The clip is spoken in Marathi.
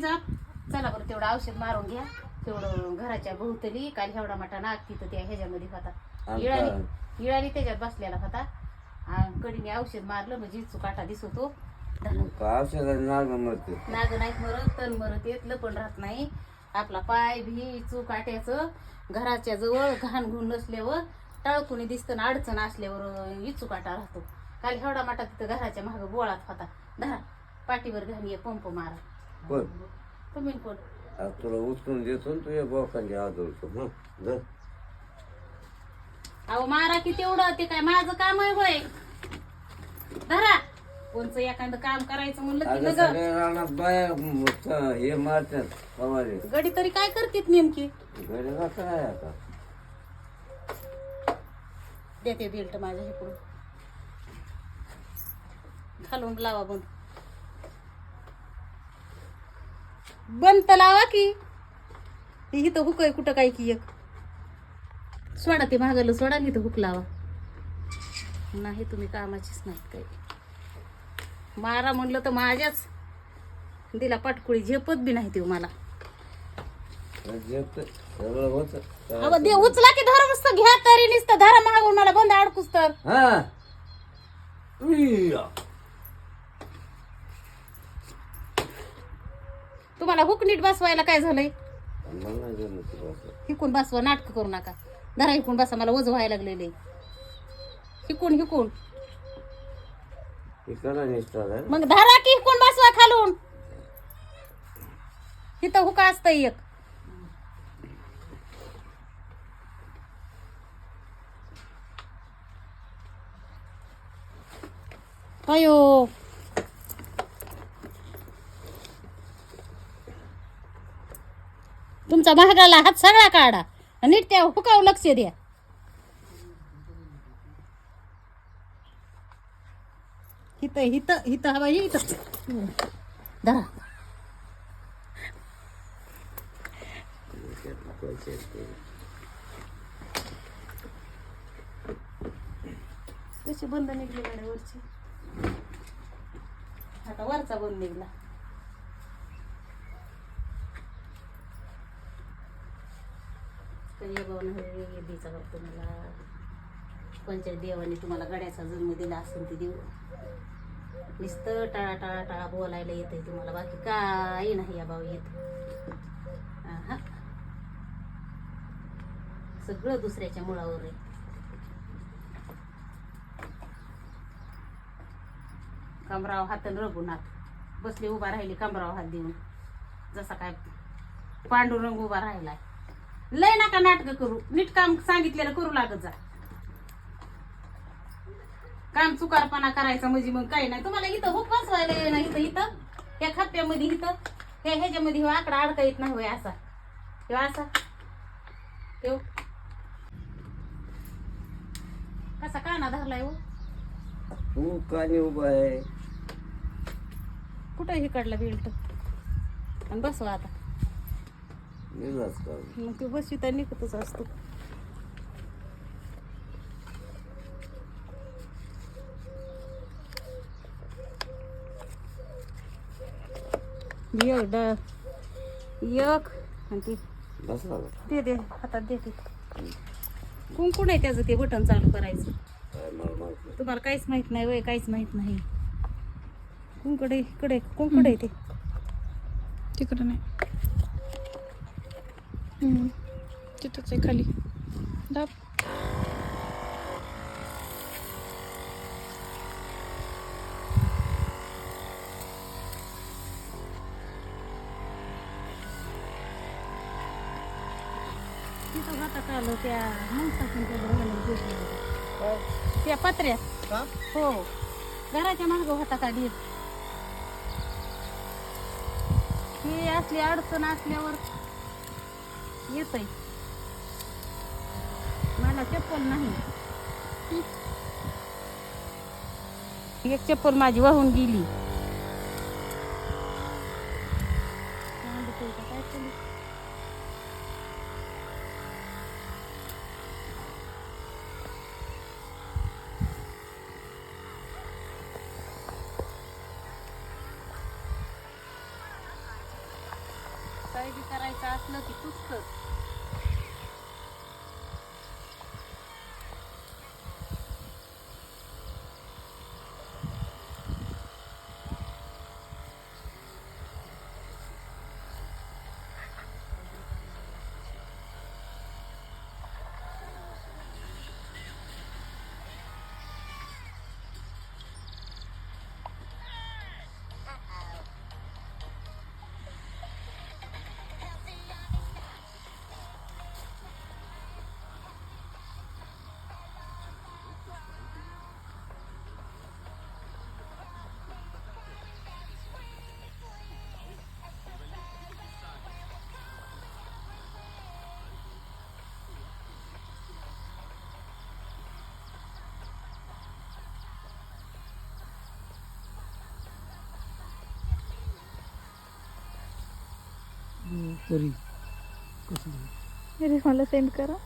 जा चला बरं तेवढं औषध मारून घ्या. तेवढं घराच्या भोवतली काल एवढा मोठा नाग तिथं त्या ह्याच्यामध्ये होता. इळाली त्याच्यात बसलेला होता. कडीने औषध मारलं म्हणजे इचू काटा दिसतो. नाग नाहीत मरत तण मरत येत लपण राहत नाही. आपला पाय भी इचू काट्याचं घराच्या जवळ घाण घुण नसल्यावर टाळकुणी दिसतं ना अडचण असल्यावर इचू काटा राहतो. काल एवढा मोठा तिथं घराच्या माग बोळात होता. धरा पाठीवर घाण ये पंप मारा. तुम्ही कोण तुला उचलून देतो तुझ्या बोकांची आदळतो. अहो मारा की तेवढं ते काय माझं काम आहे होय. धरा कोणचं एखादं काम करायचं म्हणलं की रानात बाया हे मारतात फवारे. गडी तरी काय करतात नेमकी. गडीला काय आता देते बेल्ट माझ्या इकडून घालून लावा बंद. बंद तर लावा की इथं हुक आहे कुठं काय की एक सोडा ते महागलं सोडा इथं हुक लावा. नाही तुम्ही कामाचीच नाहीत काही. मारा म्हणलं तर माझ्याच दिला पटकुळी झेपत बी नाही ते मला. अहो दे उचला की धरा मस्त घ्या तरी नुसतं धरा मागून मला बंद अडकूस तर. तुम्हाला हुक नीट बसवायला काय झालंय. हिकून बसवा नाटक करू नका. धरा हिकून बसा मला वज व्हायला लागलेले. हिकून हिकून मग धरा की हिकून बसवा खालून. इथं हुका असतं एक. अयो तुमचा महागाला हात सगळा काढा नीट त्या हुकाव लक्ष द्या. हिथं हिथं हिथं हवा इथं धरा. कशी बंद निघली गाड्यावरची. आता वरचा बंद निघला. तुम्हाला कोणत्या देवाने तुम्हाला गड्याचा जन्म दिला असेल ते देव नुसतं टाळा टाळा टाळा बोलायला येतंय तुम्हाला. बाकी काही नाही या भाऊ येत. सगळं दुसऱ्याच्या मुळावर आहे. कमराव हातन रघुनाथ बसले उभा राहिली कमराव हात देऊन जसा काय पांडुरंग उभा राहिलाय. लय नका नाटक करू. नीट काम सांगितलेलं करू लागत जा. काम चुकारपणा करायचा म्हणजे मग काही नाही. तुम्हाला इथं हुक बसवायला ये ना इथं इथं या खप्प्यामध्ये इथं ह्याच्यामध्ये आकडा अडका येत नाही होय असा किंवा असा ठेव. कसा काना धरलाय हो. तू कानी उभा आहे कुठं हिकडला बेल्ट आणि बसवा आता. मग ते बसविता निघतच असतो. एक आणि ते दे हातात देते. कुंकुण आहे त्याचं ते बटन चालू करायचं. तुम्हाला काहीच माहित नाही वय काहीच माहित नाही. कुंकड इकडे कुंकड आहे ते तिकडं नाही तिथंच आहे खाली दाब. तिथं होता काल त्या माणसातून त्या पत्र्यात. हो घराच्या मागं होता का दीर. ही असली अडचण असल्यावर येतय. मला चप्पल नाही. एक चप्पल माझी वाहून गेली. काय बी करायचं असलं की तूच कर. परी कसली अरे मला सेंड करा.